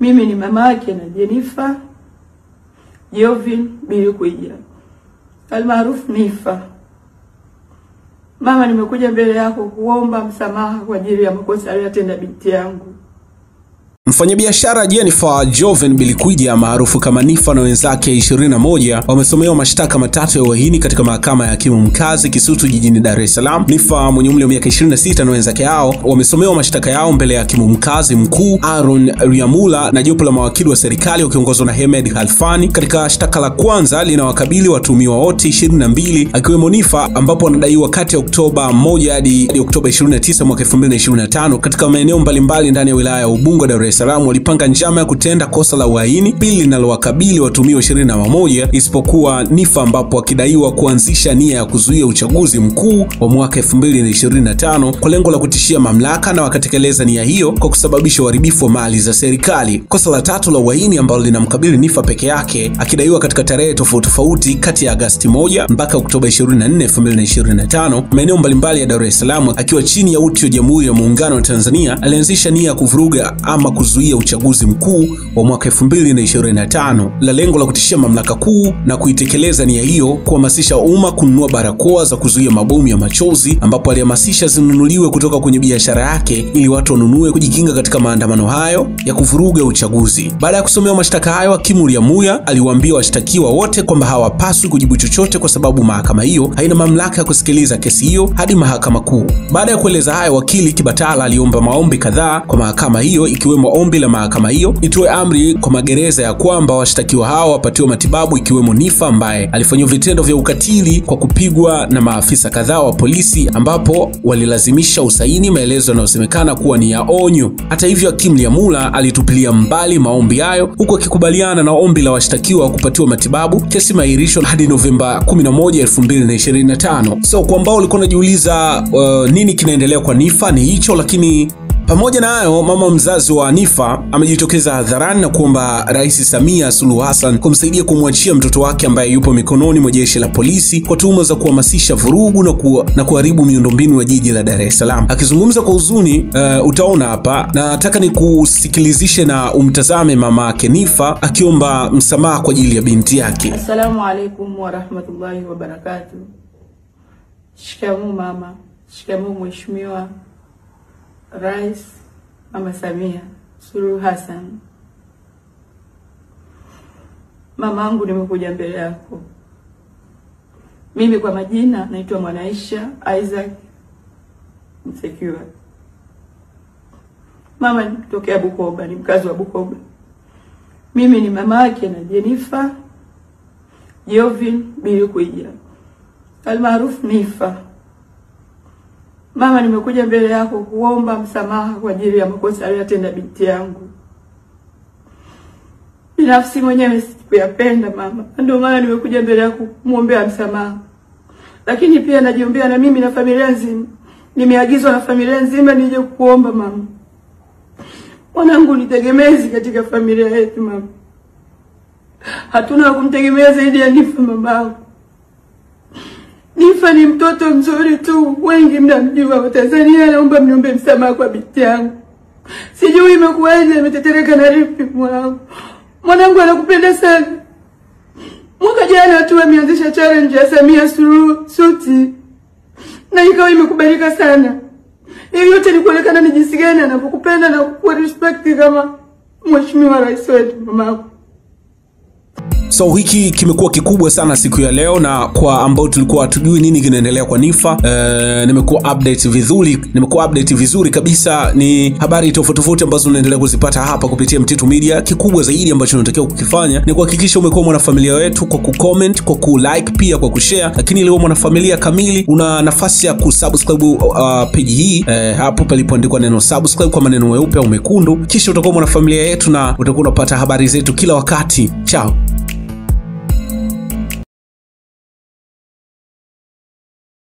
Mimi ni mama yake na Jennifer Jovin Bilikuija, almaarufu Nifa. Mama, nimekuja mbele yako kuomba msamaha kwa ajili ya makosa aliyotenda binti yangu. Mfanyabiashara Jennifer Jovin Bilikuija maarufu kama Nifa na wenzake 21 wamesomewa mashtaka matatu ya uhaini katika mahakama ya hakimu mkazi Kisutu jijini Dar es Salaam. Nifa mwenye umri wa miaka 26 na wenzake hao wamesomewa mashtaka yao mbele ya hakimu mkazi mkuu Aaron Riamula na jopo la mawakili wa serikali wakiongozwa na Hemed Halfani. Katika shtaka la kwanza linawakabili watuhumiwa wote 22 akiwemo Nifa, ambapo wanadaiwa kati ya Oktoba 1 hadi Oktoba 29 mwaka 2025 katika maeneo mbalimbali ndani ya wilaya ya Ubungo, Dar es Salaam walipanga njama ya kutenda kosa la uhaini. Pili linalowakabili watuhumiwa 21 isipokuwa Nifa, ambapo wakidaiwa kuanzisha nia ya kuzuia uchaguzi mkuu wa mwaka 2025 kwa lengo la kutishia mamlaka, na wakatekeleza nia hiyo kwa kusababisha uharibifu wa mali za serikali. Kosa la tatu la uhaini ambalo linamkabili Nifa peke yake, akidaiwa katika tarehe tofauti kati ya Agosti 1 mpaka Oktoba 24, 2025 maeneo mbalimbali ya Dar es Salaam akiwa chini ya uti wa Jamhuri ya Muungano wa Tanzania, alianzisha nia ya kuvuruga ama kuzuia uchaguzi mkuu wa mwaka 2025 la lengo la kutishia mamlaka kuu, na kuitekeleza nia hiyo kuhamasisha umma kununua barakoa za kuzuia mabomu ya machozi, ambapo alihamasisha zinunuliwe kutoka kwenye biashara yake ili watu wanunue kujikinga katika maandamano hayo ya kuvuruga uchaguzi. Baada ya kusomewa mashtaka hayo, hakimu Riamula aliwaambia washtakiwa wote kwamba hawapaswi kujibu chochote kwa sababu mahakama hiyo haina mamlaka ya kusikiliza kesi hiyo hadi mahakama kuu. Baada ya kueleza hayo, wakili Kibatala aliomba maombi kadhaa kwa mahakama hiyo, ikiwemo ombi la mahakama hiyo itoe amri kwa magereza ya kwamba washtakiwa hao wapatiwe matibabu, ikiwemo Nifa ambaye alifanywa vitendo vya ukatili kwa kupigwa na maafisa kadhaa wa polisi, ambapo walilazimisha usaini maelezo yanayosemekana kuwa ni ya onyo. Hata hivyo, hakimu Riamula alitupilia mbali maombi hayo huku akikubaliana na ombi la washtakiwa kupatiwa matibabu. Kesi mahirisho hadi Novemba 11, 2025. So kwa ambao ulikuwa unajiuliza nini kinaendelea kwa Nifa, ni hicho. Lakini pamoja na hayo, mama mzazi wa Nifa amejitokeza hadharani na kuomba Rais Samia Suluhu Hassan kumsaidia kumwachia mtoto wake ambaye yupo mikononi mwa jeshi la polisi kwa tuhuma za kuhamasisha vurugu na kuharibu miundombinu ya jiji la Dar es Salaam. Akizungumza kwa huzuni, utaona hapa, na nataka nikusikilizishe na umtazame mama yake Nifa akiomba msamaha kwa ajili ya binti yake. Assalamu alaikum wa rahmatullahi wa barakatuh. Shikamoo mama, shikamoo mheshimiwa Rais Mama Samia Suluhu Hassan. Mamangu, nimekuja mbele yako. Mimi kwa majina naitwa Mwanaisha Isaac Msekiwa. Mama, nitokea Bukoba, ni mkazi wa Bukoba. Mimi ni mama yake na Jennifer Jovin Bilikuija, almaarufu Nifa. Mama, nimekuja mbele yako kuomba msamaha kwa ajili ya makosa aliyotenda binti yangu. Binafsi mwenyewe sikuyapenda mama, ndio maana nimekuja mbele yako kumuombea msamaha. Lakini pia najiombea na mimi na familia nzima. Nimeagizwa na familia nzima nije kukuomba mama. Mwanangu ni tegemezi katika familia yetu mama. Hatuna kumtegemea zaidi ya Nifa mamangu. Nifa ni mtoto mzuri tu, wengi mnamjua wa Tanzania. Naomba mniombe msamaha kwa binti yangu. Sijui imekuwaje, imetetereka na ripi mwanangu. Mwanangu anakupenda sana. Mwaka jana tu ameanzisha challenge ya Samia Suluhu Suti, na ikawa imekubalika sana. Hiyo yote ni kuonekana ni jinsi gani anakupenda na kukupa respect kama mheshimiwa rais wetu mamangu. So hiki kimekuwa kikubwa sana siku ya leo, na kwa ambao tulikuwa hatujui nini kinaendelea kwa Nifa, nimekuwa update vizuri kabisa. Ni habari tofauti ambazo unaendelea kuzipata hapa kupitia Mtitu Media. Kikubwa zaidi ambacho unatakiwa kukifanya ni kuhakikisha umekuwa mwanafamilia wetu kwa kucomment, kwa kulike, pia kwa kushare. Lakini leo mwanafamilia kamili, una nafasi ya kusubscribe page hii hapo palipoandikwa neno subscribe kwa maneno meupe au mekundu, kisha utakuwa mwanafamilia yetu na utakuwa unapata habari zetu kila wakati. Ciao.